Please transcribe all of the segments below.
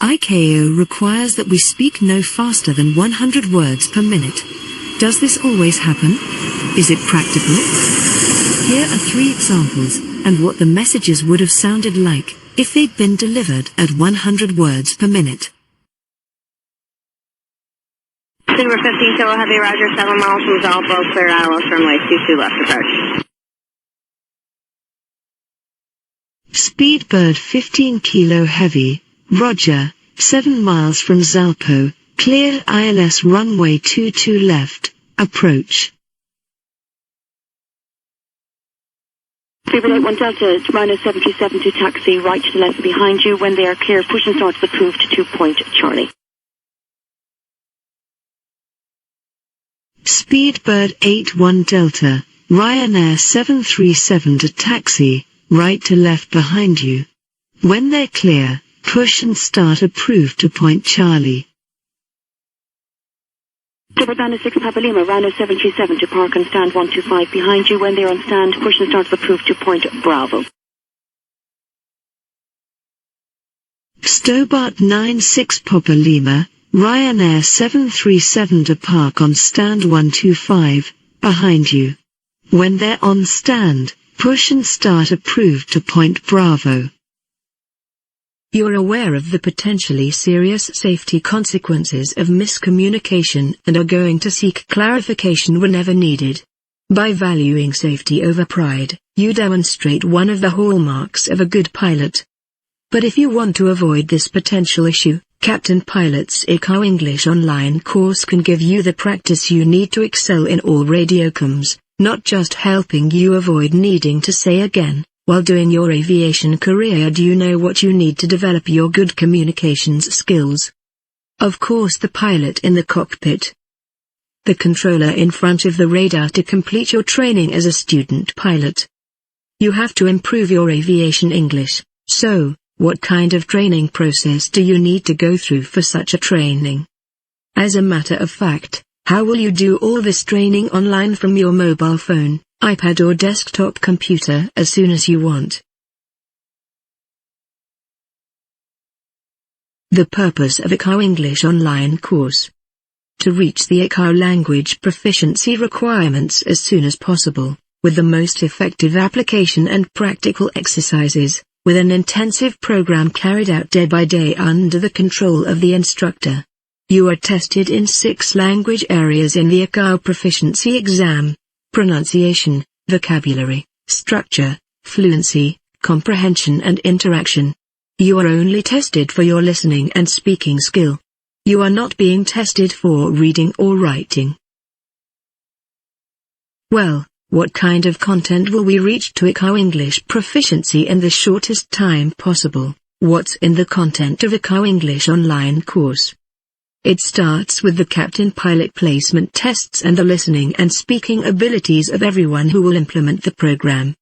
ICAO requires that we speak no faster than 100 words per minute. Does this always happen? Is it practical? Here are 3 examples, and what the messages would have sounded like if they'd been delivered at 100 words per minute. Super 15 Kilo Heavy, Roger, 7 miles from Zalpo, clear ILS runway 22 left approach. Speedbird 15 Kilo Heavy, Roger, 7 miles from Zalpo, clear ILS runway 22 left, approach. Speedbird 81 Delta, Rhino 737 to taxi right to the left behind you. When they are clear, push and start approved to 2 Charlie. Speedbird 81 Delta, Ryanair 737 to taxi, right to left behind you. When they're clear, push and start approved to Charlie. Speedbird 6 Papa Lima, Rhino 737 to park and stand 125 behind you. When they're on stand, push and start approved to Bravo. Stobart 96 Papa Lima, Ryanair 737 to park on stand 125, behind you. When they're on stand, push and start approved to Bravo. You're aware of the potentially serious safety consequences of miscommunication and are going to seek clarification whenever needed. By valuing safety over pride, you demonstrate one of the hallmarks of a good pilot. But if you want to avoid this potential issue, Captain Pilot's ICAO English online course can give you the practice you need to excel in all radiocoms, not just helping you avoid needing to say again, while doing your aviation career, do you know what you need to develop your good communications skills? Of course, the pilot in the cockpit. The controller in front of the radar to complete your training as a student pilot. You have to improve your aviation English, so, what kind of training process do you need to go through for such a training? As a matter of fact, how will you do all this training online from your mobile phone, iPad or desktop computer as soon as you want? The purpose of ICAO English online course. To reach the ICAO language proficiency requirements as soon as possible, with the most effective application and practical exercises, with an intensive program carried out day by day under the control of the instructor. You are tested in 6 language areas in the ICAO proficiency exam: pronunciation, vocabulary, structure, fluency, comprehension and interaction. You are only tested for your listening and speaking skill. You are not being tested for reading or writing. Well, what kind of content will we reach to ICAO English proficiency in the shortest time possible? What's in the content of ICAO English online course? It starts with the Captain Pilot placement tests and the listening and speaking abilities of everyone who will implement the program.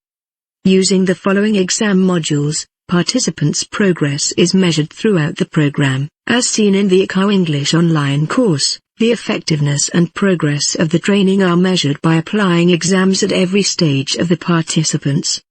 Using the following exam modules, participants' progress is measured throughout the program, as seen in the ICAO English online course. The effectiveness and progress of the training are measured by applying exams at every stage of the participants.